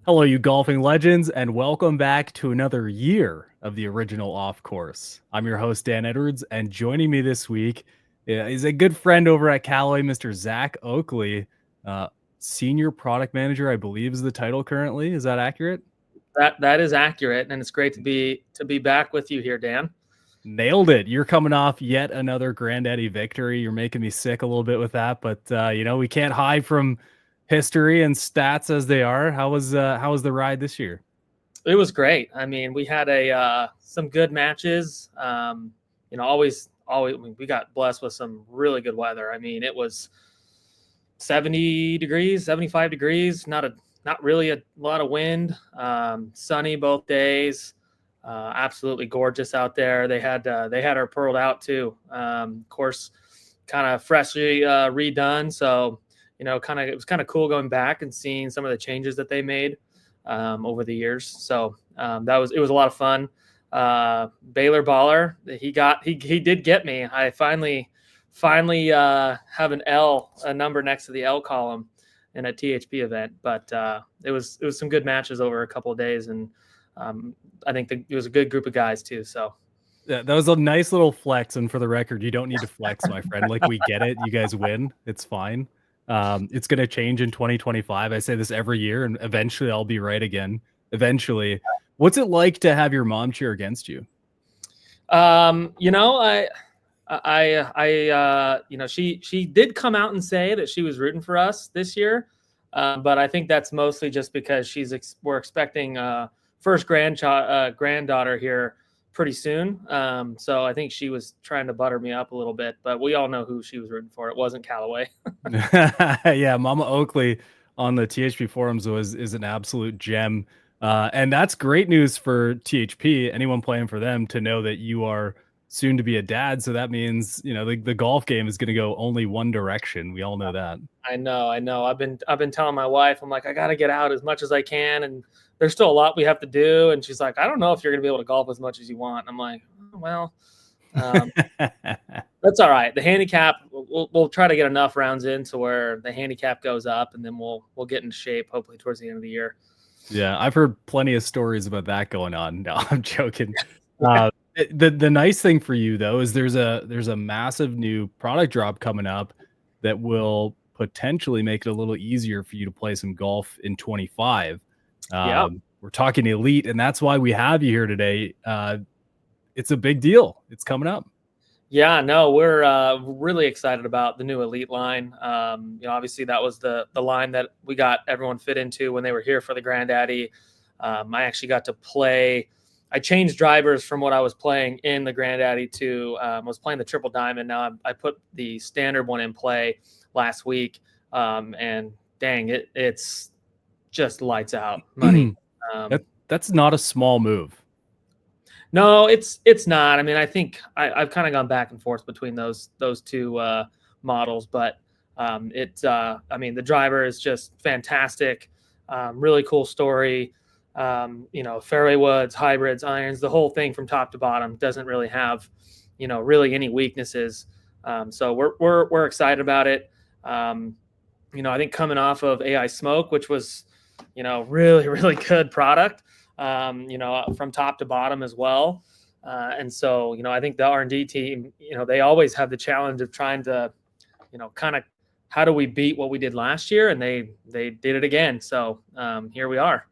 Hello, you golfing legends, and welcome back to another year of the original off course. I'm your host, Dan Edwards, and joining me this week is a good friend over at Callaway, Mr. Zack Oakley, uh, Senior Product Manager, I believe is the title currently. Is that accurate? That is accurate, and it's great to be back with you here, Dan. Nailed it. You're coming off yet another Granddaddy victory. You're making me sick a little bit with that, but we can't hide from history and stats as they are. How was the ride this year? It was great. I mean, we had some good matches. Always we got blessed with some really good weather. I mean, it was 70 degrees, 75 degrees. Not really a lot of wind. Sunny both days. Absolutely gorgeous out there. They had her pearled out too. Of course, kind of freshly redone. So it was kind of cool going back and seeing some of the changes that they made over the years. So it was a lot of fun. Baylor Baller, he did get me. I finally have a number next to the L column in a THP event, but it was some good matches over a couple of days, and I think it was a good group of guys too. So yeah, that was a nice little flex. And for the record, you don't need to flex, my friend. Like, we get it. You guys win. It's fine. It's going to change in 2025. I say this every year, and eventually I'll be right again. Eventually. What's it like to have your mom cheer against you? She did come out and say that she was rooting for us this year. But I think that's mostly just because we're expecting first granddaughter here pretty soon. So I think she was trying to butter me up a little bit, but we all know who she was rooting for. It wasn't Callaway. Yeah, Mama Oakley on the THP forums is an absolute gem. And that's great news for THP, anyone playing for them, to know that you are soon to be a dad. So that means, the golf game is going to go only one direction. We all know that. I know. I've been telling my wife, I'm like, I got to get out as much as I can, and there's still a lot we have to do. And she's like, I don't know if you're going to be able to golf as much as you want. And I'm like, oh, well, that's all right. The handicap, we'll try to get enough rounds in to where the handicap goes up, and then we'll get in shape hopefully towards the end of the year. Yeah, I've heard plenty of stories about that going on. No, I'm joking. The nice thing for you though is there's a massive new product drop coming up that will potentially make it a little easier for you to play some golf in 25. We're talking Elite, and that's why we have you here today. It's a big deal. It's coming up. Yeah, no, we're really excited about the new Elite line. Obviously that was the line that we got everyone fit into when they were here for the Granddaddy. I actually got to play. I changed drivers from what I was playing in the Granddaddy to I was playing the Triple Diamond. Now I put the standard one in play last week, and dang, it's just lights out money. That's not a small move. No, it's not. I mean, I think I've kind of gone back and forth between those two models, but I mean, the driver is just fantastic. Really cool story. Fairway woods, hybrids, irons, the whole thing from top to bottom doesn't really have, really any weaknesses. So we're excited about it. I think coming off of AI Smoke, which was, really, really good product, from top to bottom as well. And so, I think the R&D team, they always have the challenge of trying to, kind of, how do we beat what we did last year? And they did it again. So here we are.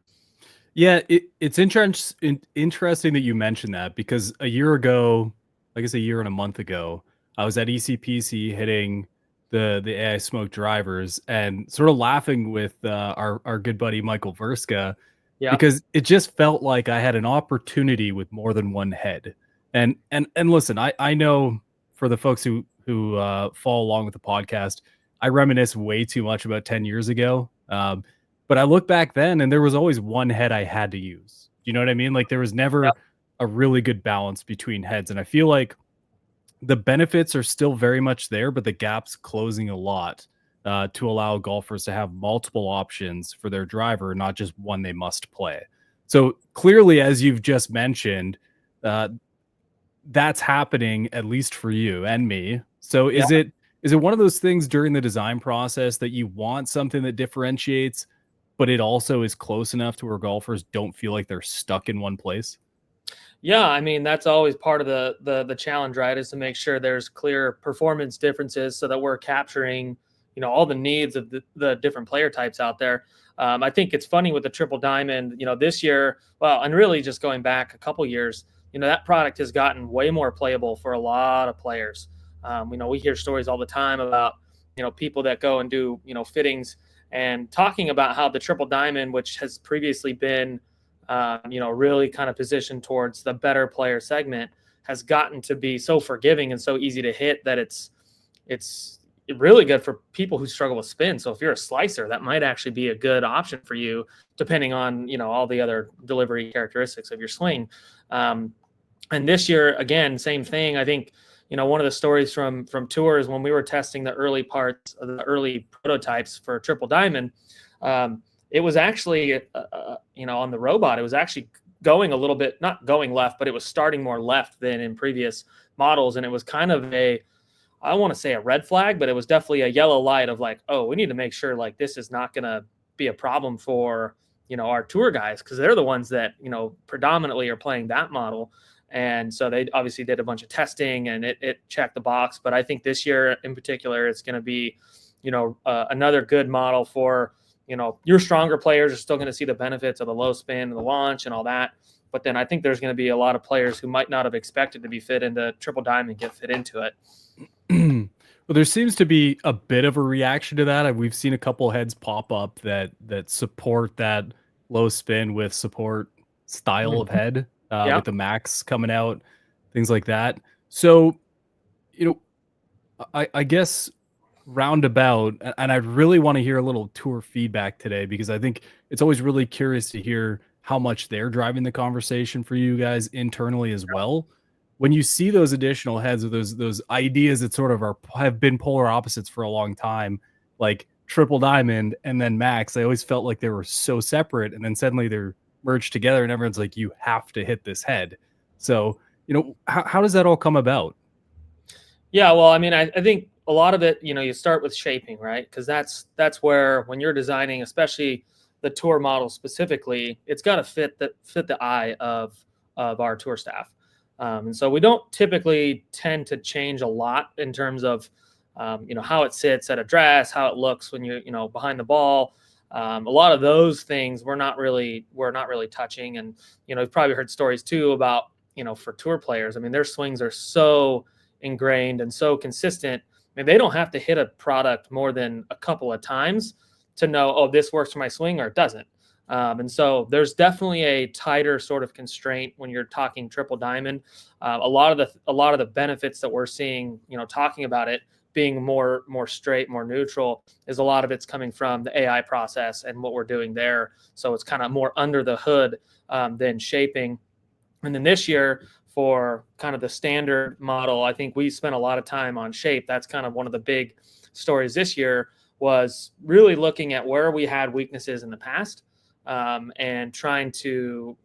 Yeah, it's interesting that you mentioned that, because a year ago, I guess a year and a month ago, I was at ECPC hitting the AI Smoke drivers and sort of laughing with our good buddy Michael Verska, because it just felt like I had an opportunity with more than one head. And listen, I know for the folks who follow along with the podcast, I reminisce way too much about 10 years ago. But I look back then and there was always one head I had to use. You know what I mean? Like, there was never a really good balance between heads. And I feel like the benefits are still very much there, but the gap's closing a lot to allow golfers to have multiple options for their driver, not just one they must play. So clearly, as you've just mentioned, that's happening, at least for you and me. So is it one of those things during the design process that you want something that differentiates but it also is close enough to where golfers don't feel like they're stuck in one place? Yeah, I mean that's always part of the challenge, right? Is to make sure there's clear performance differences so that we're capturing, all the needs of the different player types out there. I think it's funny with the triple diamond, this year, well, and really just going back a couple years, that product has gotten way more playable for a lot of players. We hear stories all the time about, people that go and do, fittings and talking about how the triple diamond, which has previously been really kind of positioned towards the better player segment, has gotten to be so forgiving and so easy to hit that it's really good for people who struggle with spin. So if you're a slicer, that might actually be a good option for you, depending on all the other delivery characteristics of your swing. And this year, again, same thing. I think one of the stories from tours when we were testing the early parts of the early prototypes for triple diamond. It was actually, on the robot, it was actually going a little bit, not going left, but it was starting more left than in previous models. And it was kind of I don't want to say a red flag, but it was definitely a yellow light of like, oh, we need to make sure like this is not going to be a problem for, our tour guys, because they're the ones that, predominantly are playing that model. And so they obviously did a bunch of testing and it checked the box. But I think this year in particular, it's going to be, another good model for, your stronger players are still going to see the benefits of the low spin and the launch and all that. But then I think there's going to be a lot of players who might not have expected to be fit into triple diamond get fit into it. Well, there seems to be a bit of a reaction to that. We've seen a couple heads pop up that support that low spin with support style of head, Yeah. with the Max coming out, things like that. So, I guess roundabout, and I really want to hear a little tour feedback today, because I think it's always really curious to hear how much they're driving the conversation for you guys internally as well. When you see those additional heads, or those ideas that sort of have been polar opposites for a long time, like triple diamond and then Max, I always felt like they were so separate, and then suddenly they're merged together and everyone's like, you have to hit this head. So, how does that all come about? Yeah, well, I mean, I think a lot of it, you start with shaping, right? Because that's where when you're designing, especially the tour model specifically, it's got to fit the eye of our tour staff. And so we don't typically tend to change a lot in terms of how it sits at address, how it looks when you're behind the ball. A lot of those things we're not really touching. And you've probably heard stories too about for tour players. I mean, their swings are so ingrained and so consistent. I mean, they don't have to hit a product more than a couple of times to know, oh, this works for my swing or it doesn't. And so there's definitely a tighter sort of constraint when you're talking triple diamond. A lot of the benefits that we're seeing, talking about it being more straight, more neutral, is a lot of it's coming from the AI process and what we're doing there. So it's kind of more under the hood than shaping. And then this year, for kind of the standard model, I think we spent a lot of time on shape. That's kind of one of the big stories this year, was really looking at where we had weaknesses in the past and trying to,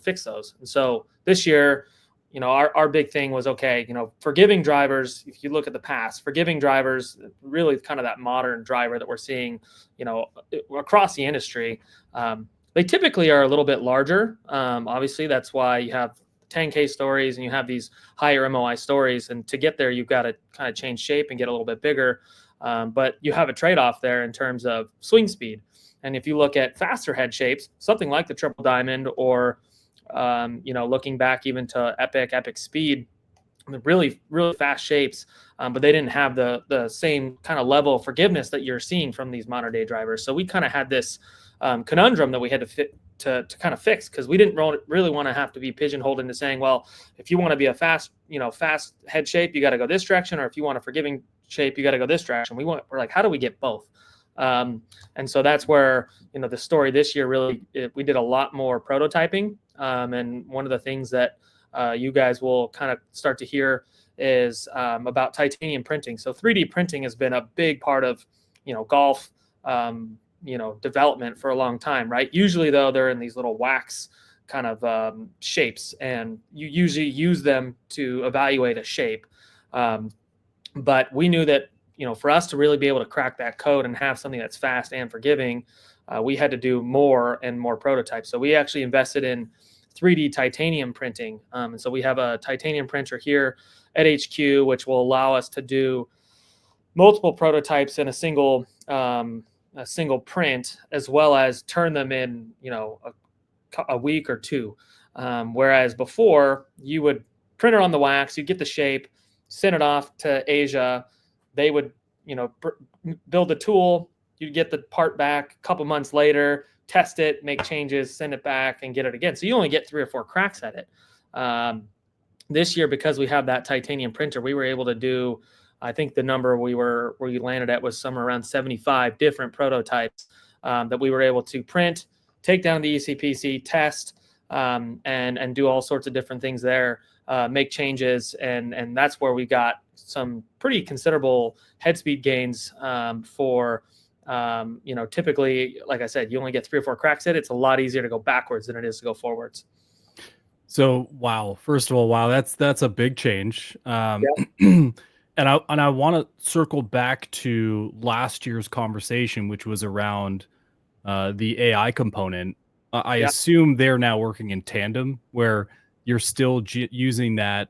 fix those. And so this year, our big thing was, okay, forgiving drivers, if you look at the past, forgiving drivers, really kind of that modern driver that we're seeing, across the industry, they typically are a little bit larger. Obviously, that's why you have 10K stories and you have these higher MOI stories. And to get there, you've got to kind of change shape and get a little bit bigger. But you have a trade-off there in terms of swing speed. And if you look at faster head shapes, something like the triple diamond, or looking back even to Epic Speed, really, really fast shapes, but they didn't have the same kind of level of forgiveness that you're seeing from these modern day drivers. So we kind of had this conundrum that we had to fit to kind of fix, because we didn't really want to have to be pigeonholed into saying, well, if you want to be a fast head shape, you got to go this direction, or if you want a forgiving shape, you got to go this direction. We're like, how do we get both? And so that's where the story this year really, we did a lot more prototyping, and one of the things that you guys will kind of start to hear is about titanium printing. So 3D printing has been a big part of golf development for a long time, right? Usually though, they're in these little wax kind of shapes, and you usually use them to evaluate a shape. But we knew that for us to really be able to crack that code and have something that's fast and forgiving, we had to do more and more prototypes. So we actually invested in 3D titanium printing. And so we have a titanium printer here at HQ, which will allow us to do multiple prototypes in a single print, as well as turn them in, a week or two. Whereas before, you would print it on the wax, you get the shape, send it off to Asia. They would, build a tool, you'd get the part back a couple months later, test it, make changes, send it back, and get it again. So you only get 3 or 4 cracks at it. This year, because we have that titanium printer, we were able to do, I think the number we landed at was somewhere around 75 different prototypes that we were able to print, take down the ECPC, test, and do all sorts of different things there, make changes, and that's where we got some pretty considerable head speed gains for, typically, like I said, you only get 3 or 4 cracks at it. It's a lot easier to go backwards than it is to go forwards. So, wow. First of all, wow, that's a big change. Yeah. And I want to circle back to last year's conversation, which was around the AI component. I Yeah. assume they're now working in tandem, where you're still using that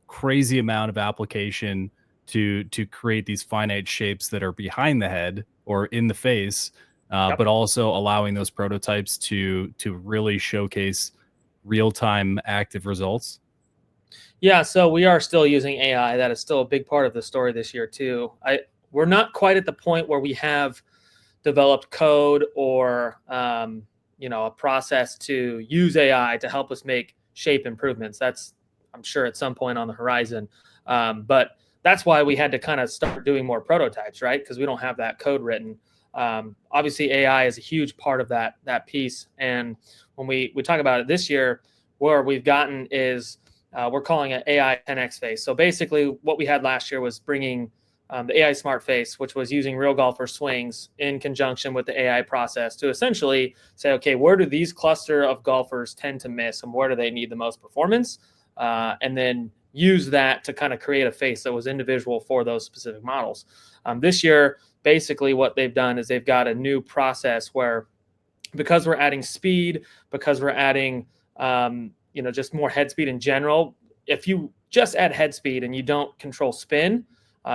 crazy amount of application to create these finite shapes that are behind the head or in the face, Yep. but also allowing those prototypes to really showcase real-time active results. Yeah, so we are still using AI. That is still a big part of the story this year too. We're not quite at the point where we have developed code or a process to use AI to help us make shape improvements. That's, I'm sure, at some point on the horizon. But that's why we had to kind of start doing more prototypes, right? Because we don't have that code written. Obviously, AI is a huge part of that piece. And when we talk about it this year, where we've gotten is we're calling it AI 10X face. So basically, what we had last year was bringing the AI Smart Face, which was using real golfer swings in conjunction with the AI process to essentially say, okay, where do these cluster of golfers tend to miss and where do they need the most performance? And then use that to kind of create a face that was individual for those specific models. This year, basically what they've done is they've got a new process where, because we're adding speed, because we're adding just more head speed in general, if you just add head speed and you don't control spin,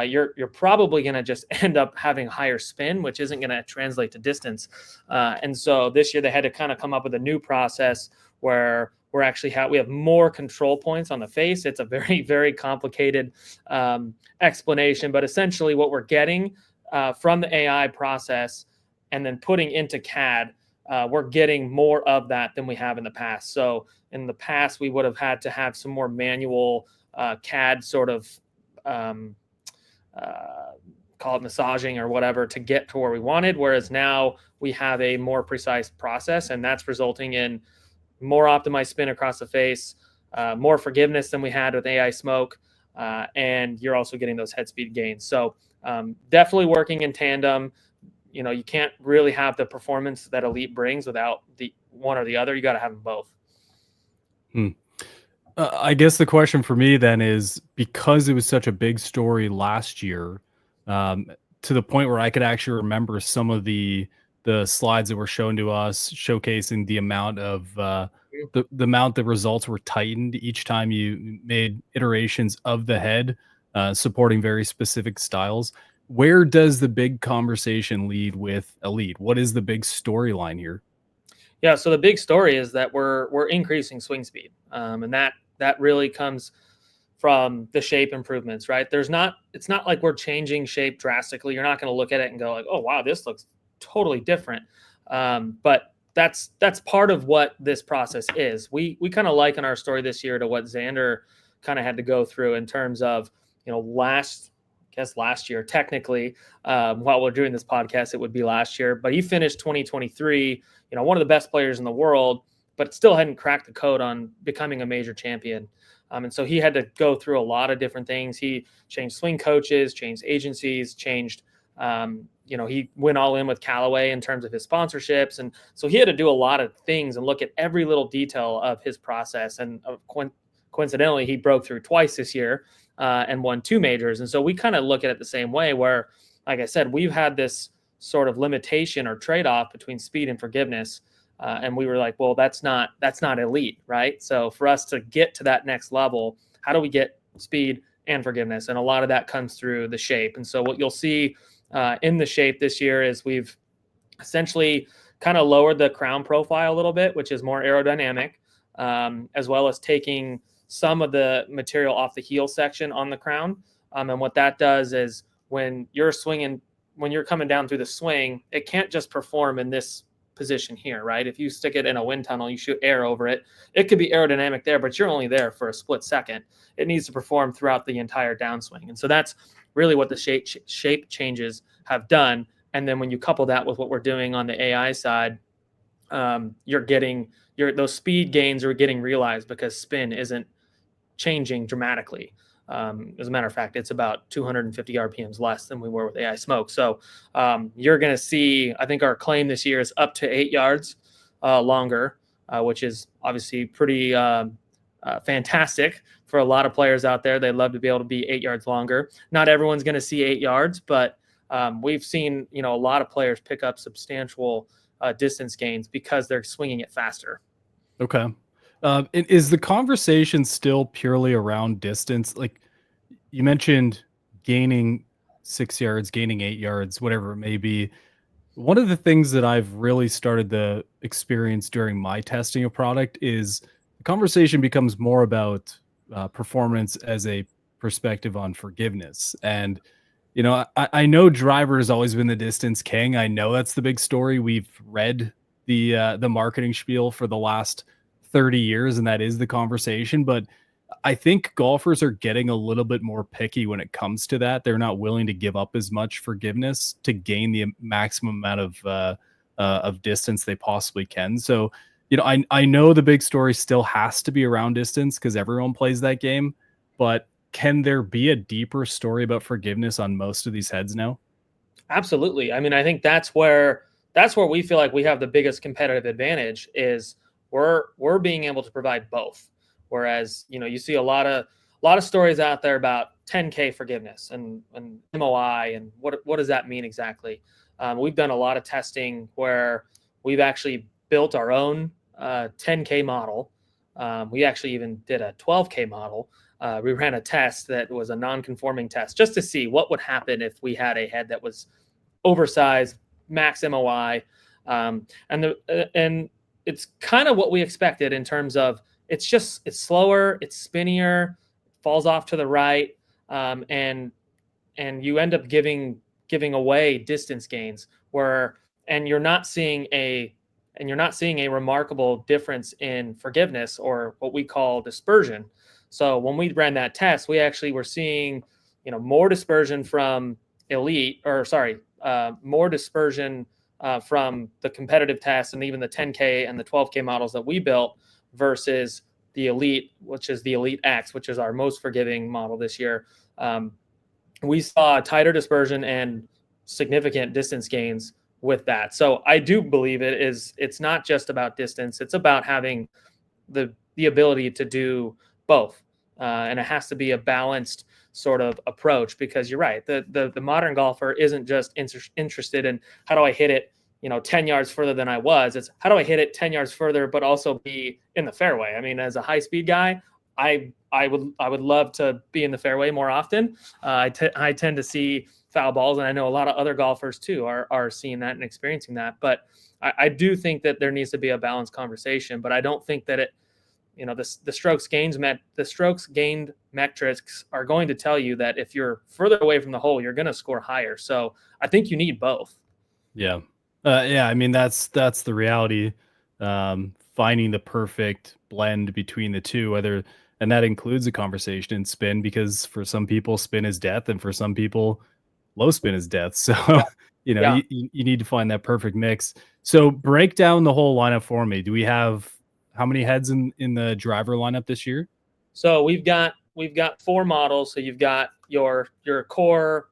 you're probably going to just end up having higher spin, which isn't going to translate to distance. And so this year they had to kind of come up with a new process where we have more control points on the face. It's a very, very complicated explanation, but essentially what we're getting from the AI process and then putting into CAD, we're getting more of that than we have in the past. So in the past, we would have had to have some more manual CAD sort of call it massaging or whatever to get to where we wanted. Whereas now we have a more precise process, and that's resulting in more optimized spin across the face, more forgiveness than we had with AI smoke. And you're also getting those head speed gains. So definitely working in tandem. You can't really have the performance that Elyte brings without the one or the other. You got to have them both. I guess the question for me then is, because it was such a big story last year, to the point where I could actually remember some of the slides that were shown to us showcasing the amount of the amount the results were tightened each time you made iterations of the head, supporting very specific styles. Where does the big conversation lead with Elyte? What is the big storyline here? Yeah, so the big story is that we're increasing swing speed, and that really comes from the shape improvements, right? It's not like we're changing shape drastically. You're not going to look at it and go like, oh wow, this looks totally different. But that's part of what this process is. We kind of liken our story this year to what Xander kind of had to go through in terms of last year technically. While we're doing this podcast, it would be last year, but he finished 2023, one of the best players in the world, but still hadn't cracked the code on becoming a major champion. And so he had to go through a lot of different things. He changed swing coaches, changed agencies, changed, he went all in with Callaway in terms of his sponsorships. And so he had to do a lot of things and look at every little detail of his process. And coincidentally, he broke through twice this year. and won 2 majors. And so we kind of look at it the same way where, like I said, we've had this sort of limitation or trade-off between speed and forgiveness. And we were like, well, that's not elite, right? So for us to get to that next level, how do we get speed and forgiveness? And a lot of that comes through the shape. And so what you'll see in the shape this year is we've essentially kind of lowered the crown profile a little bit, which is more aerodynamic, as well as taking some of the material off the heel section on the crown. And what that does is when you're swinging, when you're coming down through the swing, it can't just perform in this position here, right? If you stick it in a wind tunnel, you shoot air over it, it could be aerodynamic there, but you're only there for a split second. It needs to perform throughout the entire downswing. And so that's really what the shape changes have done. And then when you couple that with what we're doing on the AI side, you're getting those speed gains are getting realized because spin isn't changing dramatically. As a matter of fact, it's about 250 RPMs less than we were with AI Smoke. So you're going to see, I think our claim this year is up to 8 yards longer, which is obviously pretty fantastic for a lot of players out there. They'd love to be able to be 8 yards longer. Not everyone's going to see 8 yards, but we've seen, a lot of players pick up substantial distance gains because they're swinging it faster. Okay. Is the conversation still purely around distance? Like you mentioned gaining 6 yards, gaining 8 yards, whatever it may be. One of the things that I've really started to experience during my testing of product is the conversation becomes more about performance as a perspective on forgiveness. And, I know driver has always been the distance king. I know that's the big story. We've read the marketing spiel for the last 30 years, and that is the conversation. But I think golfers are getting a little bit more picky when it comes to that. They're not willing to give up as much forgiveness to gain the maximum amount of distance they possibly can. So, I know the big story still has to be around distance because everyone plays that game, but can there be a deeper story about forgiveness on most of these heads now? Absolutely. I mean, I think that's where we feel like we have the biggest competitive advantage is we're being able to provide both. Whereas, you see a lot of stories out there about 10K forgiveness and MOI and what does that mean exactly? We've done a lot of testing where we've actually built our own 10K model. We actually even did a 12K model. We ran a test that was a non-conforming test just to see what would happen if we had a head that was oversized, max MOI, and it's kind of what we expected in terms of it's slower, it's spinnier, falls off to the right, and you end up giving away distance gains and you're not seeing a remarkable difference in forgiveness or what we call dispersion. So when we ran that test, we actually were seeing, more dispersion from more dispersion from the competitive test and even the 10K and the 12K models that we built versus the Elite, which is the Elite X, which is our most forgiving model this year. We saw tighter dispersion and significant distance gains with that. So I do believe it's not just about distance. It's about having the ability to do both. And it has to be a balanced sort of approach because you're right. The modern golfer isn't just interested in how do I hit it, 10 yards further than I was. It's how do I hit it 10 yards further, but also be in the fairway. I mean, as a high speed guy, I would love to be in the fairway more often. I tend to see foul balls, and I know a lot of other golfers too are seeing that and experiencing that. But I do think that there needs to be a balanced conversation. But I don't think that it, the strokes gained metrics are going to tell you that if you're further away from the hole, you're going to score higher. So I think you need both. Yeah. I mean, that's the reality. Finding the perfect blend between the two, and that includes a conversation in spin, because for some people spin is death, and for some people low spin is death. So, Yeah. you need to find that perfect mix. So break down the whole lineup for me. Do we have how many heads in the driver lineup this year? So we've got 4 models. So you've got your core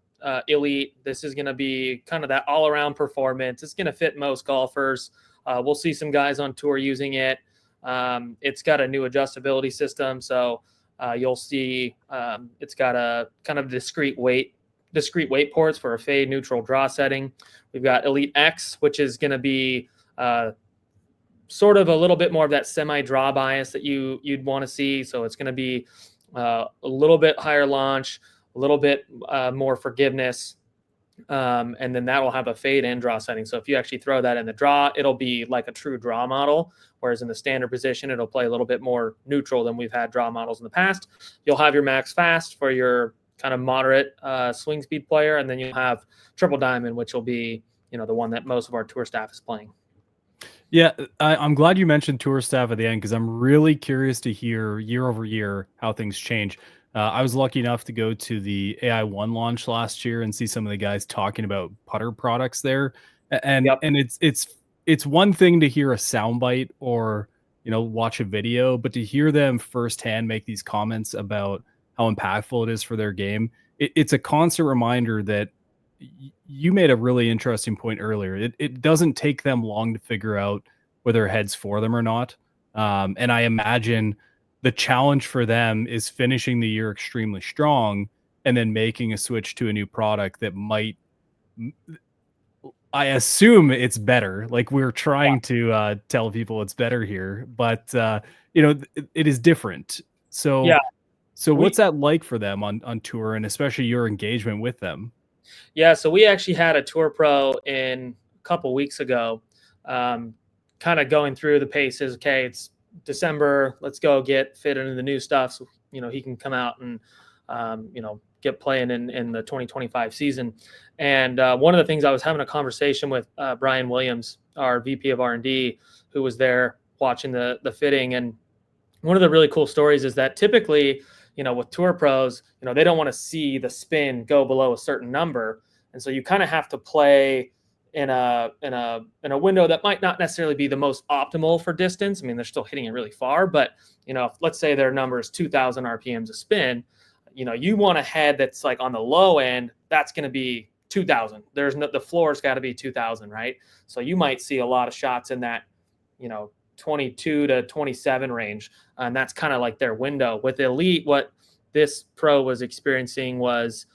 Elite. This is going to be kind of that all around performance. It's going to fit most golfers. We'll see some guys on tour using it. It's got a new adjustability system. So you'll see it's got a kind of discrete weight ports for a fade, neutral, draw setting. We've got Elyte X, which is going to be sort of a little bit more of that semi-draw bias that you'd want to see. So it's going to be a little bit higher launch, a little bit more forgiveness, and then that will have a fade and draw setting. So if you actually throw that in the draw, it'll be like a true draw model, whereas in the standard position, it'll play a little bit more neutral than we've had draw models in the past. You'll have your max fast for your kind of moderate swing speed player, and then you'll have triple diamond, which will be, you know, the one that most of our tour staff is playing. Yeah, I'm glad you mentioned tour staff at the end, because I'm really curious to hear year over year how things change. I was lucky enough to go to the AI1 launch last year and see some of the guys talking about putter products there, and Yep. and it's one thing to hear a soundbite or, you know, watch a video, but to hear them firsthand make these comments about how impactful it is for their game, it's a constant reminder that you made a really interesting point earlier. It doesn't take them long to figure out whether a head's for them or not. And I imagine the challenge for them is finishing the year extremely strong and then making a switch to a new product that might, I assume it's better. Like, we're trying to tell people it's better here, but you know, it is different. Yeah. So We what's that like for them on tour, and especially your engagement with them? Yeah, so we actually had a tour pro in a couple weeks ago, kind of going through the paces. Okay, it's December. Let's go get fit into the new stuff, so you know he can come out and you know, get playing in the 2025 season. And one of the things, I was having a conversation with Brian Williams, our VP of R&D, who was there watching the fitting. And one of the really cool stories is that typically, you know, with tour pros, you know, they don't want to see the spin go below a certain number, and so you kind of have to play in a window that might not necessarily be the most optimal for distance. I mean, they're still hitting it really far, but you know, if, let's say their number is 2,000 RPMs a spin, you know, you want a head that's like on the low end, that's going to be 2,000. There's no, the floor's got to be 2,000, right? So you might see a lot of shots in that, you know, 22 to 27 range, and that's kind of like their window. With Elyte, what this pro was experiencing was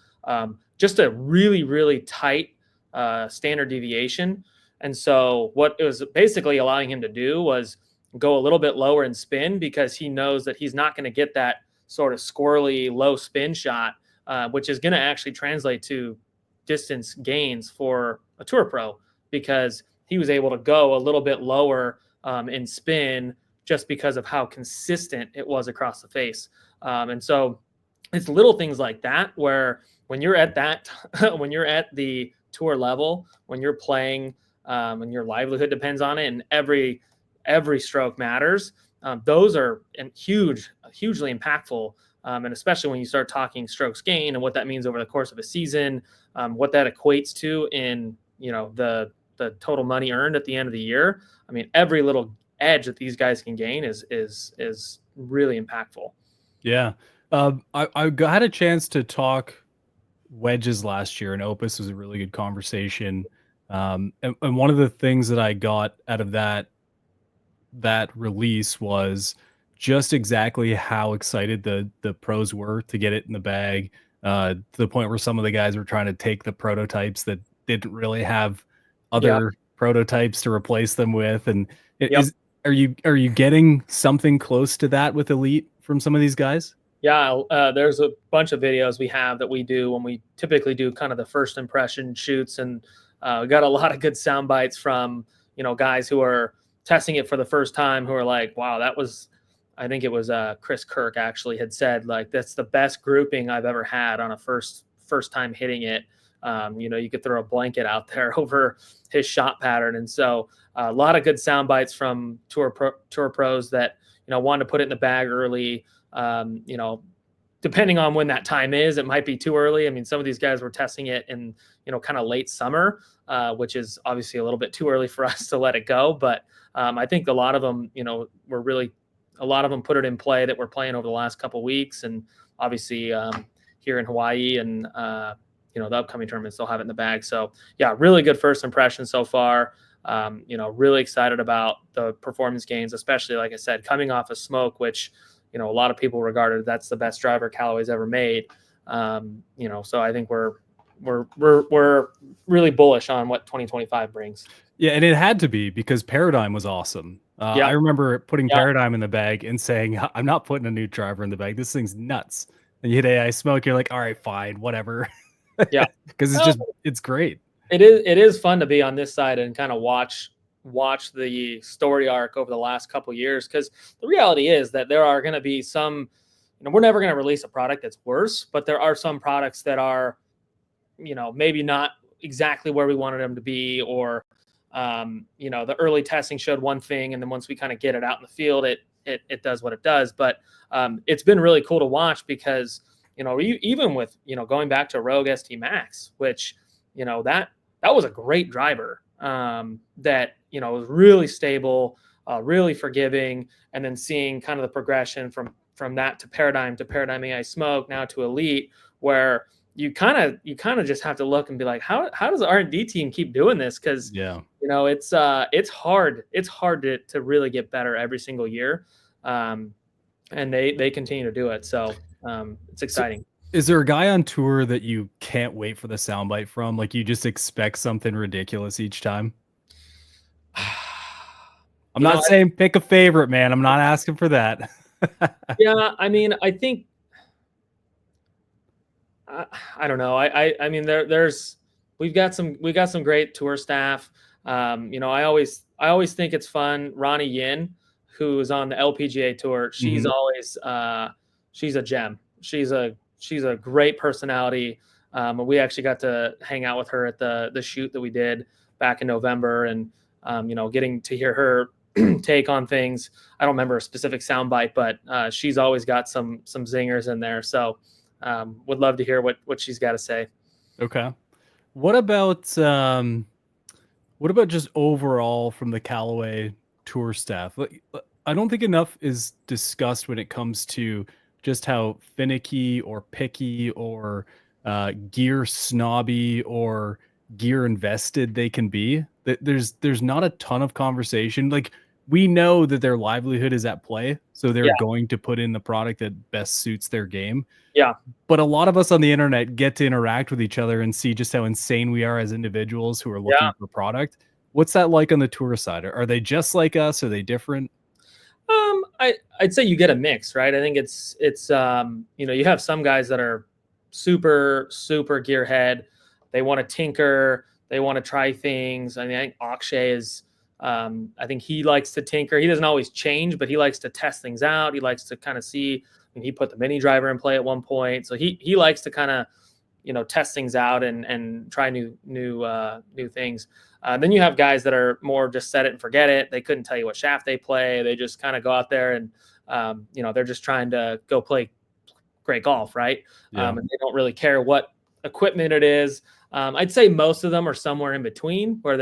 just a really, really tight standard deviation. And so what it was basically allowing him to do was go a little bit lower in spin, because he knows that he's not going to get that sort of squirrely low spin shot, which is going to actually translate to distance gains for a tour pro, because he was able to go a little bit lower in spin just because of how consistent it was across the face. And so it's little things like that where when you're at that, when you're at the tour level, when you're playing, and your livelihood depends on it, and every stroke matters. Those are hugely impactful, and especially when you start talking strokes gain and what that means over the course of a season, what that equates to in, you know, the total money earned at the end of the year. I mean, every little edge that these guys can gain is really impactful. Yeah. I had a chance to talk wedges last year, and Opus was a really good conversation. And one of the things that I got out of that release was just exactly how excited the pros were to get it in the bag, to the point where some of the guys were trying to take the prototypes that didn't really have other prototypes to replace them with. And are you getting something close to that with Elyte from some of these guys? Yeah, there's a bunch of videos we have that we do when we typically do kind of the first impression shoots, and we got a lot of good sound bites from, you know, guys who are testing it for the first time, who are like, wow, that was, I think it was Chris Kirk actually had said, like, that's the best grouping I've ever had on a first time hitting it. You know, you could throw a blanket out there over his shot pattern. And so a lot of good sound bites from tour pros that, you know, wanted to put it in the bag early. You know, depending on when that time is, it might be too early. I mean, some of these guys were testing it in, you know, kind of late summer, which is obviously a little bit too early for us to let it go. But I think a lot of them, you know, a lot of them put it in play that we're playing over the last couple of weeks. And obviously here in Hawaii and, you know, the upcoming tournaments, they'll have it in the bag. So yeah, really good first impression so far. You know, really excited about the performance gains, especially, like I said, coming off of Smoke, which, a lot of people regarded that's the best driver Callaway's ever made. So I think we're really bullish on what 2025 brings. Yeah, and it had to be because Paradigm was awesome. Yeah, I remember putting yeah, Paradigm in the bag and saying, "I'm not putting a new driver in the bag. This thing's nuts." And you hit AI Smoke, you're like, "All right, fine, whatever," yeah. because Well, it's great. it is fun to be on this side and kind of watch the story arc over the last couple years, because the reality is that there are going to be some, we're never going to release a product that's worse, but there are some products that are, maybe not exactly where we wanted them to be, or the early testing showed one thing, and then once we kind of get it out in the field, it does what it does. But it's been really cool to watch because, even with, going back to Rogue ST Max, which, that was a great driver, that, was really stable, really forgiving, and then seeing kind of the progression from that to Paradigm AI Smoke, now to Elite, where you kind of just have to look and be like, how does the R&D team keep doing this? Because Yeah. it's hard to really get better every single year, and they continue to do it. So it's exciting. Is there a guy on tour that you can't wait for the soundbite from? Like you just expect something ridiculous each time? I'm not saying pick a favorite, man. I'm not asking for that. Yeah, I mean, I think, I don't know. I mean, there's we've got some great tour staff. I always think it's fun. Ronnie Yin, who's on the LPGA tour, she's Mhm. always she's a gem. She's a great personality. We actually got to hang out with her at the shoot that we did back in November, and getting to hear her take on things. I don't remember a specific soundbite, but she's always got some zingers in there. So would love to hear what she's got to say. Okay. What about just overall from the Callaway tour staff? Like, I don't think enough is discussed when it comes to just how finicky or picky or gear snobby or gear invested they can be. There's not a ton of conversation. Like we know that their livelihood is at play, so they're Yeah, going to put in the product that best suits their game. yeah, But a lot of us on the internet get to interact with each other and see just how insane we are as individuals who are yeah. looking for product. What's that like on the tour side? Are they just like us? Are they different? I'd say you get a mix, right? I think you have some guys that are super gearhead. They want to tinker. They want to try things. I mean, I think Akshay is. I think he likes to tinker. He doesn't always change, but he likes to test things out. He likes to kind of see. I mean, he put the mini driver in play at one point, so he likes to kind of test things out and try new things. Then you have guys that are more just set it and forget it. They couldn't tell you what shaft they play. They just kind of go out there and they're just trying to go play great golf, right? Yeah. And they don't really care what equipment it is. I'd say most of them are somewhere in between, where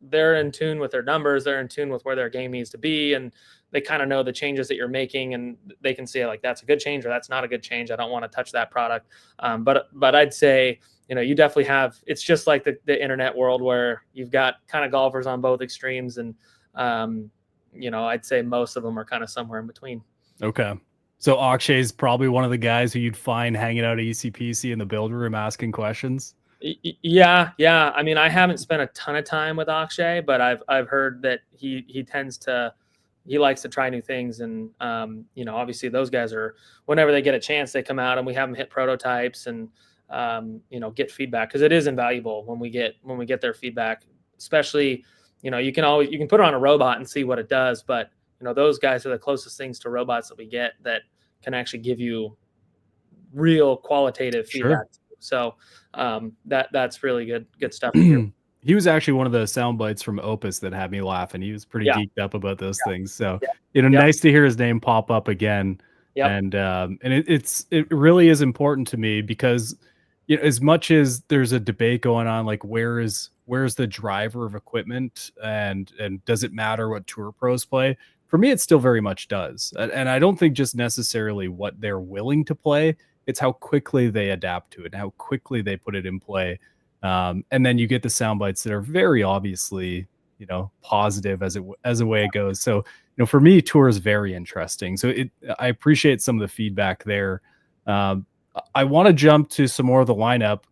they're in tune with their numbers, they're in tune with where their game needs to be, and they kind of know the changes that you're making, and they can say like, that's a good change or that's not a good change. I don't want to touch that product. But I'd say, you definitely have, it's just like the internet world where you've got kind of golfers on both extremes, and I'd say most of them are kind of somewhere in between. Okay. So Akshay's probably one of the guys who you'd find hanging out at ECPC in the build room asking questions. Yeah. I mean, I haven't spent a ton of time with Akshay, but I've heard that he likes to try new things, and obviously those guys are, whenever they get a chance, they come out and we have them hit prototypes and get feedback, because it is invaluable when we get their feedback. Especially, you can put it on a robot and see what it does, but those guys are the closest things to robots that we get that can actually give you real qualitative feedback. Sure. So that's really good stuff to hear. He was actually one of the sound bites from Opus that had me laughing. He was pretty Yeah, geeked up about those things. So, yeah, yep, nice to hear his name pop up again. yep, And it really is important to me because as much as there's a debate going on, like where's the driver of equipment and does it matter what tour pros play? For me, it still very much does. And I don't think just necessarily what they're willing to play, it's how quickly they adapt to it and how quickly they put it in play. And then you get the sound bites that are very obviously positive as the way it goes. So, for me, tour is very interesting. So I appreciate some of the feedback there. I want to jump to some more of the lineup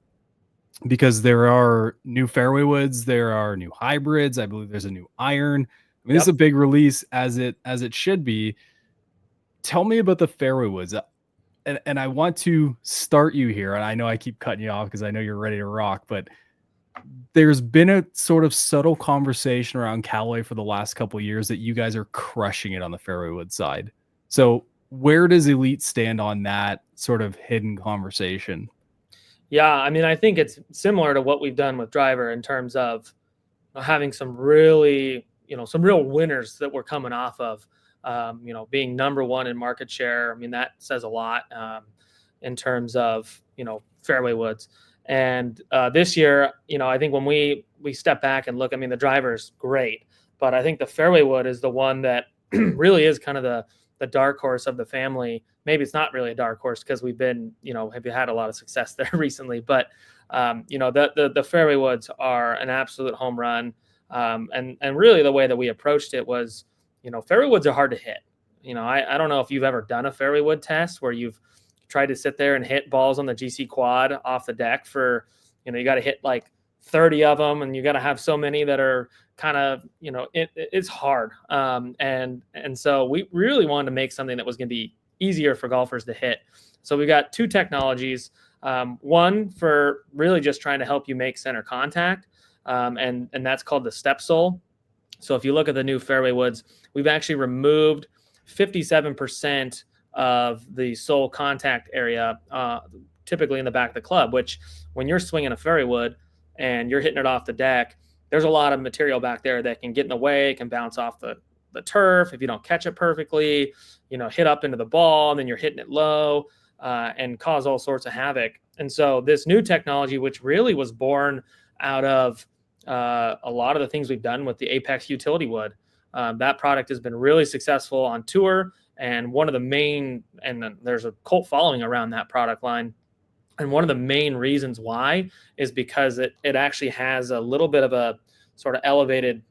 because there are new fairway woods, there are new hybrids. I believe there's a new iron. I mean, this is a Yep. big release as it should be. Tell me about the fairway woods. And I want to start you here. And I know I keep cutting you off because I know you're ready to rock, but there's been a sort of subtle conversation around Callaway for the last couple of years that you guys are crushing it on the fairway wood side. So where does Elyte stand on that sort of hidden conversation? Yeah, I mean, I think it's similar to what we've done with driver in terms of having some really, some real winners that we're coming off of. Being number one in market share. I mean, that says a lot in terms of fairway woods. And this year, I think when we step back and look, I mean, the driver's great, but I think the fairway wood is the one that really is kind of the dark horse of the family. Maybe it's not really a dark horse because we've been, have had a lot of success there recently, but the fairway woods are an absolute home run. And really the way that we approached it was, fairway woods are hard to hit. I don't know if you've ever done a fairway wood test where you've tried to sit there and hit balls on the GC quad off the deck for, you got to hit like 30 of them and you got to have so many that are kind of, it's hard. And so we really wanted to make something that was going to be easier for golfers to hit. So we got two technologies. One for really just trying to help you make center contact. And that's called the step sole. So if you look at the new fairway woods, we've actually removed 57% of the sole contact area, typically in the back of the club, which when you're swinging a fairway wood and you're hitting it off the deck, there's a lot of material back there that can get in the way, can bounce off the turf if you don't catch it perfectly, hit up into the ball, and then you're hitting it low and cause all sorts of havoc. And so this new technology, which really was born out of a lot of the things we've done with the Apex utility wood, that product has been really successful on tour. And one of the main, and there's a cult following around that product line. And one of the main reasons why is because it actually has a little bit of a sort of elevated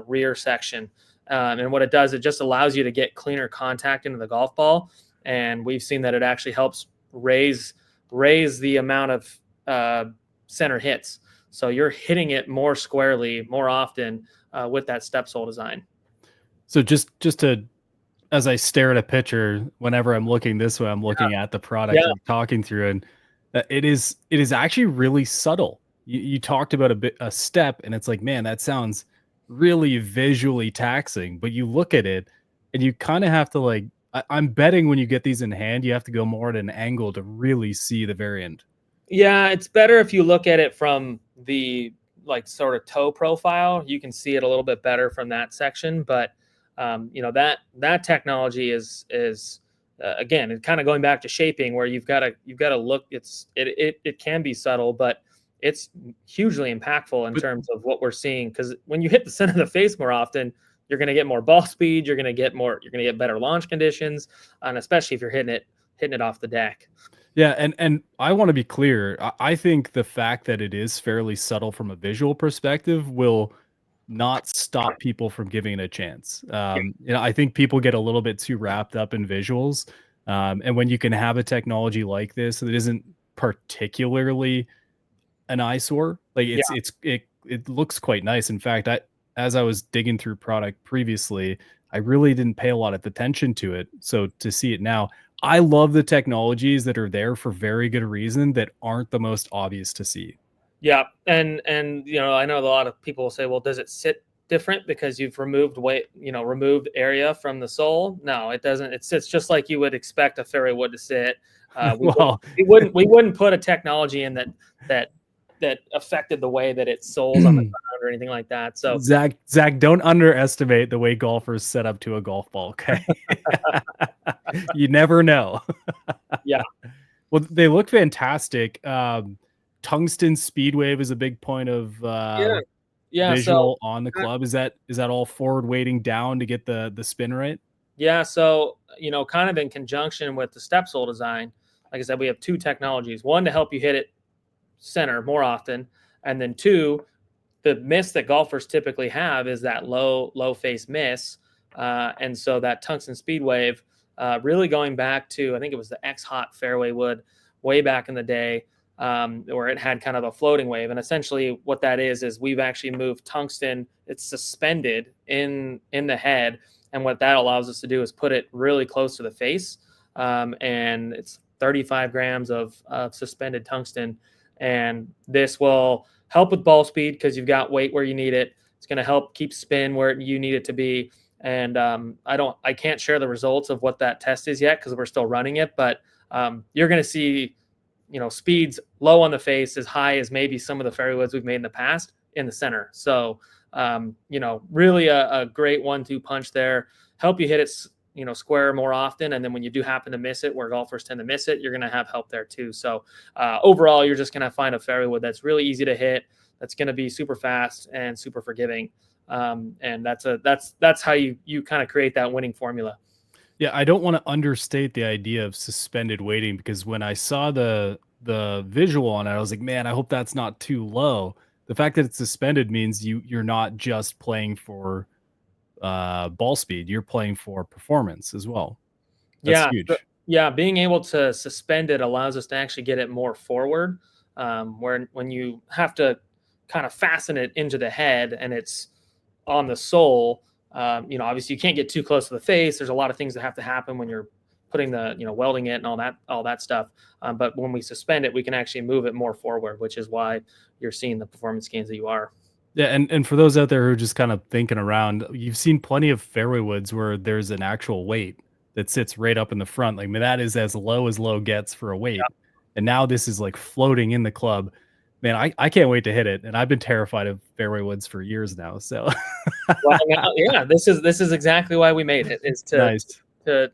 rear section. And what it does, it just allows you to get cleaner contact into the golf ball. And we've seen that it actually helps raise the amount of center hits. So you're hitting it more squarely, more often with that step sole design. So just to, as I stare at a picture, whenever I'm looking this way, I'm looking at the product you're talking through, and it is actually really subtle. You talked about a step, and it's like, man, that sounds really visually taxing. But you look at it, and you kind of have to like. I'm betting when you get these in hand, you have to go more at an angle to really see the variant. Yeah, it's better if you look at it from the like sort of toe profile. You can see it a little bit better from that section, but that technology is again, kind of going back to shaping where you've got to look. It can be subtle, but it's hugely impactful in terms of what we're seeing. Because when you hit the center of the face more often, you're going to get more ball speed. You're going to get better launch conditions, and especially if you're hitting it off the deck. Yeah, and I want to be clear. I think the fact that it is fairly subtle from a visual perspective will not stop people from giving it a chance. I think people get a little bit too wrapped up in visuals. And when you can have a technology like this that isn't particularly an eyesore, like it looks quite nice. In fact, as I was digging through product previously, I really didn't pay a lot of attention to it. So to see it now, I love the technologies that are there for very good reason that aren't the most obvious to see. Yeah, and I know a lot of people will say, well, does it sit different because you've removed weight, removed area from the sole? No, it doesn't. It sits just like you would expect a fairway wood to sit. We wouldn't put a technology in that affected the way that it soles on the ground or anything like that. So Zach, don't underestimate the way golfers set up to a golf ball. Okay, you never know. Yeah. Well, they look fantastic. Tungsten speed wave is a big point of visual on the club. Is that all forward weighting down to get the spin right? Yeah, so kind of in conjunction with the step sole design, like I said, we have two technologies. One to help you hit it center more often, and then two, the miss that golfers typically have is that low face miss. And so that tungsten speed wave, really going back to, I think it was the X Hot fairway wood way back in the day, where it had kind of a floating wave. And essentially what that is we've actually moved tungsten. It's suspended in the head. And what that allows us to do is put it really close to the face. And it's 35 grams of suspended tungsten. And this will help with ball speed because you've got weight where you need it. It's going to help keep spin where you need it to be. And I can't share the results of what that test is yet because we're still running it. But you're going to see, speeds low on the face, as high as maybe some of the fairway woods we've made in the past in the center. So, really a great 1-2 punch there. Help you hit it, square more often. And then when you do happen to miss it, where golfers tend to miss it, you're going to have help there too. So overall, you're just going to find a fairway wood that's really easy to hit, that's going to be super fast and super forgiving. And that's how you kind of create that winning formula. Yeah, I don't want to understate the idea of suspended weighting, because when I saw the visual on it, I was like, man, I hope that's not too low. The fact that it's suspended means you're not just playing for ball speed, you're playing for performance as well. That's huge. Yeah, being able to suspend it allows us to actually get it more forward, where when you have to kind of fasten it into the head and it's on the sole, obviously you can't get too close to the face. There's a lot of things that have to happen when you're putting the, welding it and all that stuff. But when we suspend it, we can actually move it more forward, which is why you're seeing the performance gains that you are. Yeah, and for those out there who are just kind of thinking around, you've seen plenty of fairway woods where there's an actual weight that sits right up in the front. Like, I mean, that is as low gets for a weight. Yeah. And now this is like floating in the club. Man, I can't wait to hit it. And I've been terrified of fairway woods for years now. So well, yeah, this is exactly why we made it, is to nice. to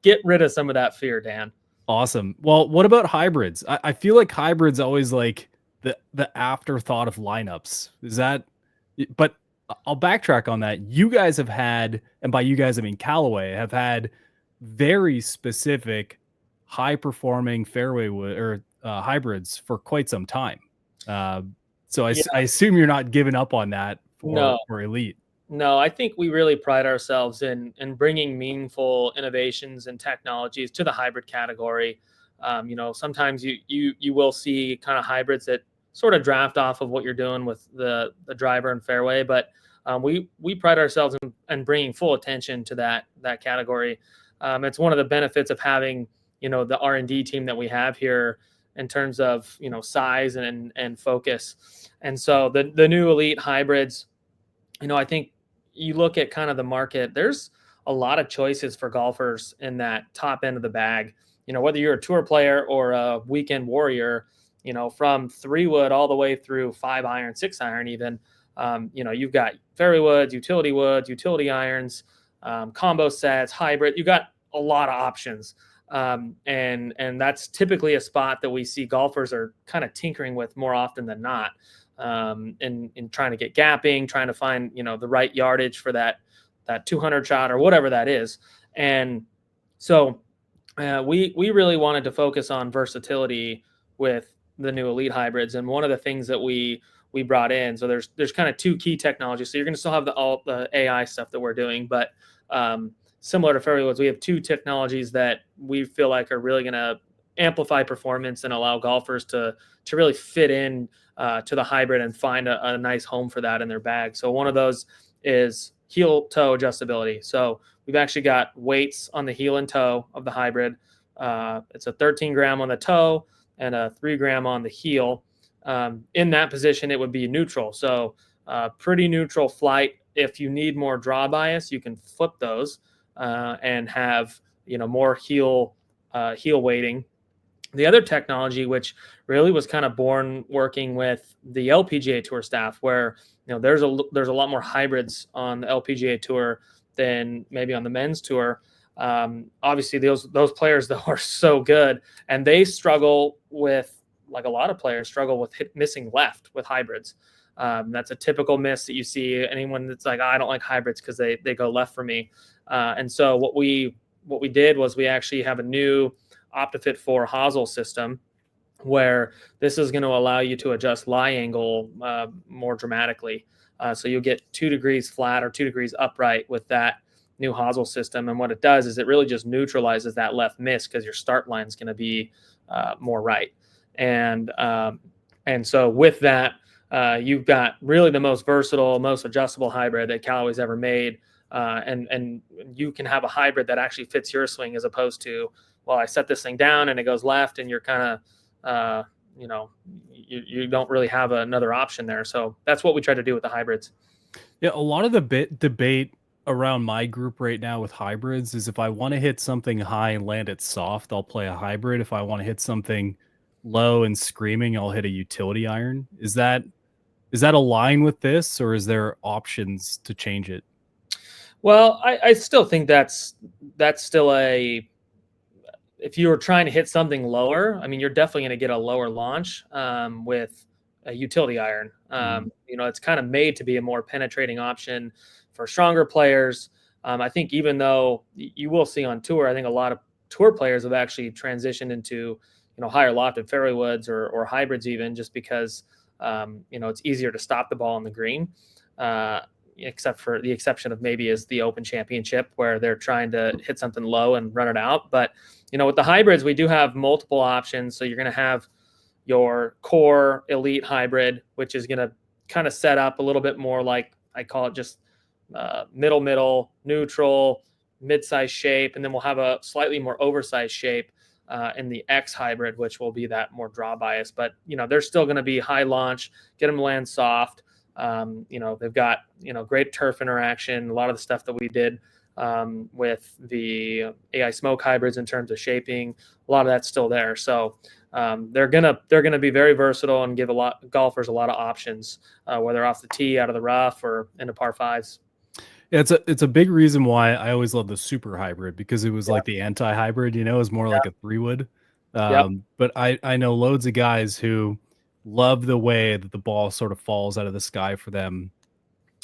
get rid of some of that fear, Dan. Awesome. Well, what about hybrids? I feel like hybrids always like the afterthought of lineups. Is that, but I'll backtrack on that. You guys have had, and by you guys I mean Callaway, have had very specific high performing fairway wood or hybrids for quite some time. So I assume you're not giving up on that for Elyte. No, I think we really pride ourselves in bringing meaningful innovations and technologies to the hybrid category. Sometimes you will see kind of hybrids that sort of draft off of what you're doing with the driver and fairway, but we pride ourselves in bringing full attention to that category. It's one of the benefits of having the R&D team that we have here in terms of size and focus. And so the new Elyte hybrids, I think you look at kind of the market, there's a lot of choices for golfers in that top end of the bag. Whether you're a tour player or a weekend warrior, from 3-wood all the way through 5-iron, 6-iron even, you've got fairway woods, utility irons, combo sets, hybrid. You've got a lot of options. And that's typically a spot that we see golfers are kind of tinkering with more often than not, in trying to get gapping, trying to find, the right yardage for that 200 shot or whatever that is. And so we really wanted to focus on versatility with the new Elyte hybrids. And one of the things that we brought in, so there's kind of 2 key technologies. So you're going to still have all the AI stuff that we're doing, but similar to fairway woods, we have 2 technologies that we feel like are really going to amplify performance and allow golfers to really fit in to the hybrid and find a nice home for that in their bag. So one of those is heel toe adjustability. So we've actually got weights on the heel and toe of the hybrid. It's a 13 gram on the toe and a 3 gram on the heel. In that position, it would be neutral. So pretty neutral flight. If you need more draw bias, you can flip those and have more heel weighting. The other technology, which really was kind of born working with the LPGA Tour staff, where there's a lot more hybrids on the LPGA Tour than maybe on the men's tour. Obviously, those players though are so good, and they struggle with, like a lot of players struggle with missing left with hybrids. That's a typical miss that you see. Anyone that's like, I don't like hybrids because they go left for me. And so what we did was we actually have a new OptiFit 4 hosel system, where this is going to allow you to adjust lie angle more dramatically. So you'll get 2 degrees flat or 2 degrees upright with that new hosel system. And what it does is it really just neutralizes that left miss because your start line is going to be more right. And so with that, you've got really the most versatile, most adjustable hybrid that Callaway's ever made. And you can have a hybrid that actually fits your swing as opposed to, well, I set this thing down and it goes left and you're kind of, you don't really have another option there. So that's what we try to do with the hybrids. Yeah, a lot of the debate around my group right now with hybrids is if I want to hit something high and land it soft, I'll play a hybrid. If I want to hit something low and screaming, I'll hit a utility iron. Is that align with this, or is there options to change it? Well, I still think that's still if you were trying to hit something lower, I mean, you're definitely going to get a lower launch with a utility iron. It's kind of made to be a more penetrating option for stronger players. I think even though you will see on tour, I think a lot of tour players have actually transitioned into, higher lofted fairway woods or hybrids even, just because, it's easier to stop the ball on the green. Except for the exception of maybe is the Open Championship where they're trying to hit something low and run it out. But, with the hybrids, we do have multiple options. So you're going to have your core elite hybrid, which is going to kind of set up a little bit more like I call it just middle, neutral, mid-size shape. And then we'll have a slightly more oversized shape in the X hybrid, which will be that more draw bias. But, they're still going to be high launch, get them to land soft. They've got, great turf interaction, a lot of the stuff that we did with the AI smoke hybrids in terms of shaping, a lot of that's still there. So they're gonna be very versatile and give golfers a lot of options, whether off the tee, out of the rough, or into par fives. Yeah, it's a big reason why I always love the super hybrid, because it was like the anti-hybrid, it was more like a 3-wood. Yep. But I know loads of guys who love the way that the ball sort of falls out of the sky for them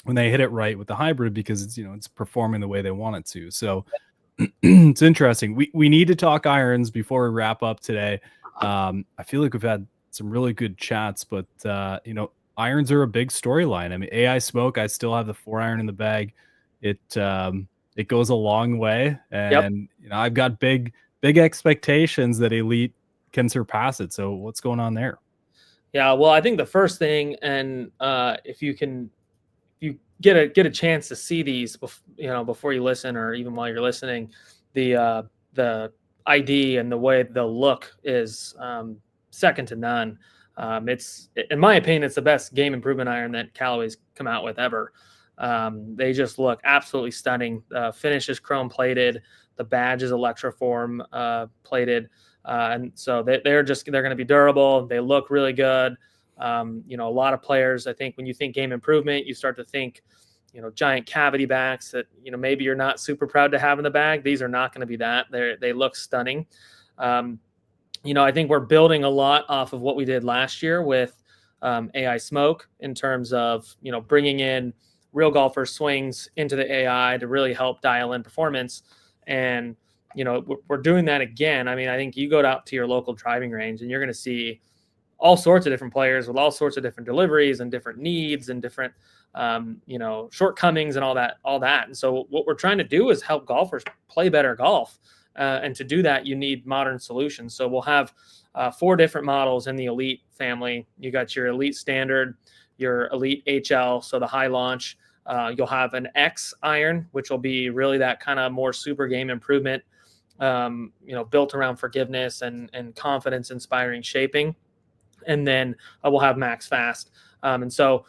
when they hit it right with the hybrid, because it's, it's performing the way they want it to. So it's interesting. We need to talk irons before we wrap up today. I feel like we've had some really good chats, but irons are a big storyline. I mean, AI smoke, I still have the 4-iron in the bag. It goes a long way, Yep. and I've got big expectations that Elite can surpass it. So what's going on there? Yeah, well, I think the first thing, and if you get a chance to see these, before you listen or even while you're listening, the ID and the way they'll look is second to none. It's, in my opinion, it's the best game improvement iron that Callaway's come out with ever. They just look absolutely stunning. Finish is chrome plated. The badge is electroform plated. And so they're going to be durable. They look really good. A lot of players, I think when you think game improvement, you start to think, giant cavity backs that, maybe you're not super proud to have in the bag. These are not going to be that. They look stunning. I think we're building a lot off of what we did last year with AI smoke in terms of, bringing in real golfer swings into the AI to really help dial in performance. And, we're doing that again. I mean, I think you go out to your local driving range and you're going to see all sorts of different players with all sorts of different deliveries and different needs and different, shortcomings and all that. And so what we're trying to do is help golfers play better golf. And to do that, you need modern solutions. So we'll have 4 different models in the Elite family. You got your Elite Standard, your Elite HL, so the high launch. You'll have an X iron, which will be really that kind of more super game improvement, built around forgiveness and confidence inspiring shaping. And then we'll have max fast. And so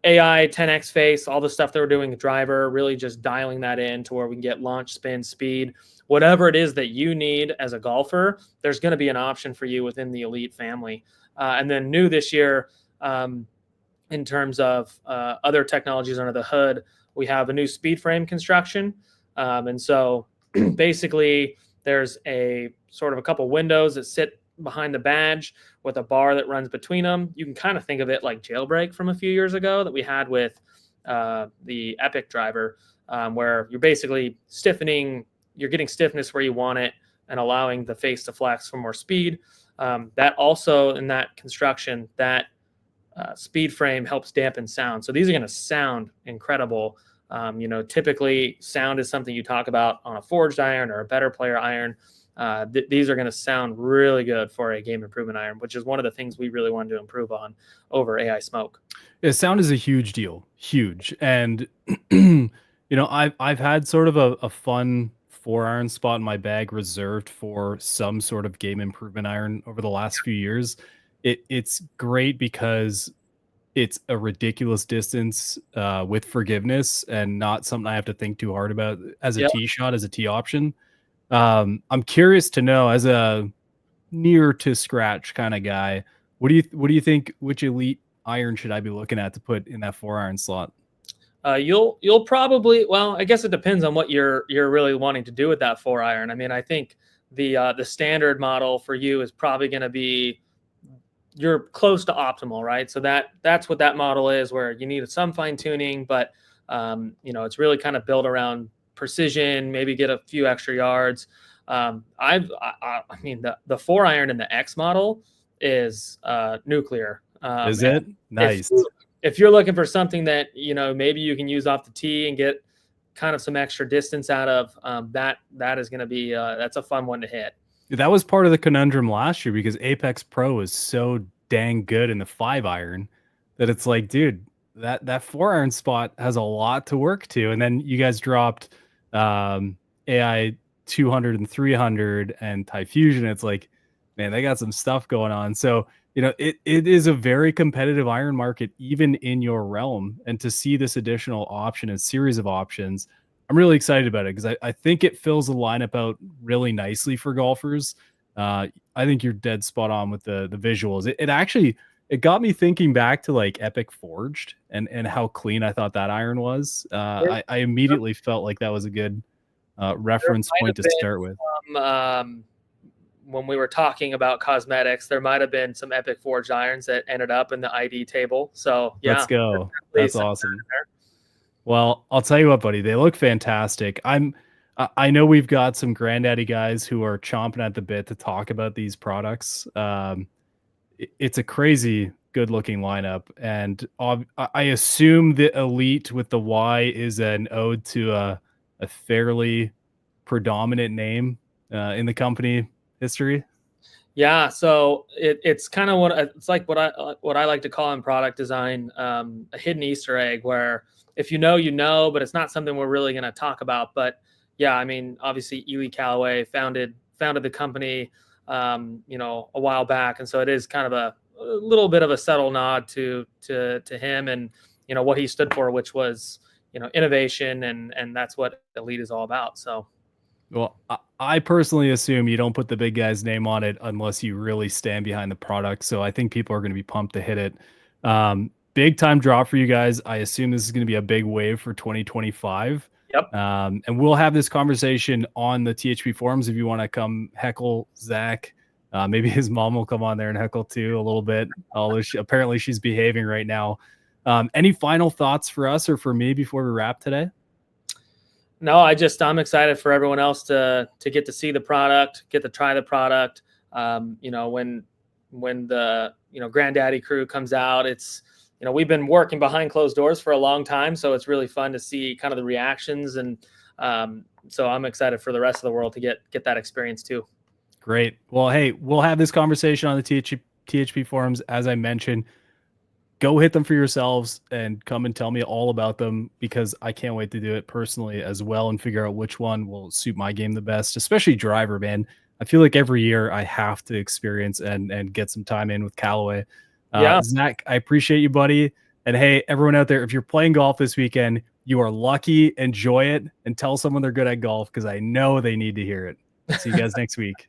AI, 10x face, all the stuff that we're doing with driver, really just dialing that in to where we can get launch, spin, speed, whatever it is that you need as a golfer, there's going to be an option for you within the Elite family. And then new this year, in terms of other technologies under the hood, we have a new speed frame construction. And so basically there's a sort of a couple windows that sit behind the badge with a bar that runs between them. You can kind of think of it like Jailbreak from a few years ago that we had with the Epic driver, where you're basically stiffening, you're getting stiffness where you want it and allowing the face to flex for more speed. That also, in that construction, that speed frame helps dampen sound. So these are going to sound incredible. Typically sound is something you talk about on a forged iron or a better player iron. These are going to sound really good for a game improvement iron, which is one of the things we really wanted to improve on over AI Smoke. Yeah, sound is a huge deal, huge. And I've had sort of a fun 4-iron spot in my bag reserved for some sort of game improvement iron over the last few years. It's great because it's a ridiculous distance with forgiveness and not something I have to think too hard about as a Yeah. tee shot, as a tee option. I'm curious to know, as a near to scratch kind of guy, what do you think? Which elite iron should I be looking at to put in that 4-iron slot? You'll probably, well, I guess it depends on what you're really wanting to do with that 4-iron. I mean, I think the standard model for you is probably going to be, you're close to optimal, right? So that's what that model is, where you need some fine tuning, but it's really kind of built around precision, maybe get a few extra yards. I mean, the 4-iron in the X model is nuclear. Is it nice? If you're looking for something that maybe you can use off the tee and get kind of some extra distance out of, that is going to be that's a fun one to hit. That was part of the conundrum last year because Apex Pro is so dang good in the 5-iron that it's like, dude, that 4-iron spot has a lot to work to. And then you guys dropped AI 200 and 300 and Tyfusion. It's like, man, they got some stuff going on. So it is a very competitive iron market, even in your realm. And to see this additional option and series of options, I'm really excited about it because I think it fills the lineup out really nicely for golfers. I think you're dead spot on with the visuals. It got me thinking back to like Epic Forged and how clean I thought that iron was. I immediately felt like that was a good reference point to start with. When we were talking about cosmetics, there might have been some Epic Forged irons that ended up in the ID table. So yeah, let's go. That's awesome. Well, I'll tell you what, buddy, they look fantastic. I know we've got some granddaddy guys who are chomping at the bit to talk about these products. It's a crazy good looking lineup. And I assume the Elite with the Y is an ode to a fairly predominant name in the company history. Yeah, so it's kind of it's like what I like to call in product design a hidden Easter egg, where if you know, but it's not something we're really going to talk about. But yeah, I mean, obviously Callaway founded the company a while back, and so it is kind of a little bit of a subtle nod to him and what he stood for, which was innovation, and that's what Elite is all about. So. Well, I personally assume you don't put the big guy's name on it unless you really stand behind the product. So I think people are going to be pumped to hit it. Big time drop for you guys. I assume this is going to be a big wave for 2025. Yep. And we'll have this conversation on the THP forums if you want to come heckle Zach. Maybe his mom will come on there and heckle too a little bit. Although apparently she's behaving right now. Any final thoughts for us or for me before we wrap today? No, I'm excited for everyone else to get to see the product, get to try the product. When the Granddaddy crew comes out, it's we've been working behind closed doors for a long time, so it's really fun to see kind of the reactions, and so I'm excited for the rest of the world to get that experience too. Great. Well, hey, we'll have this conversation on the THP forums, as I mentioned. Go hit them for yourselves and come and tell me all about them, because I can't wait to do it personally as well and figure out which one will suit my game the best, especially driver, man. I feel like every year I have to experience and get some time in with Callaway. Yeah. Zach, I appreciate you, buddy. And hey, everyone out there, if you're playing golf this weekend, you are lucky. Enjoy it and tell someone they're good at golf, because I know they need to hear it. See you guys next week.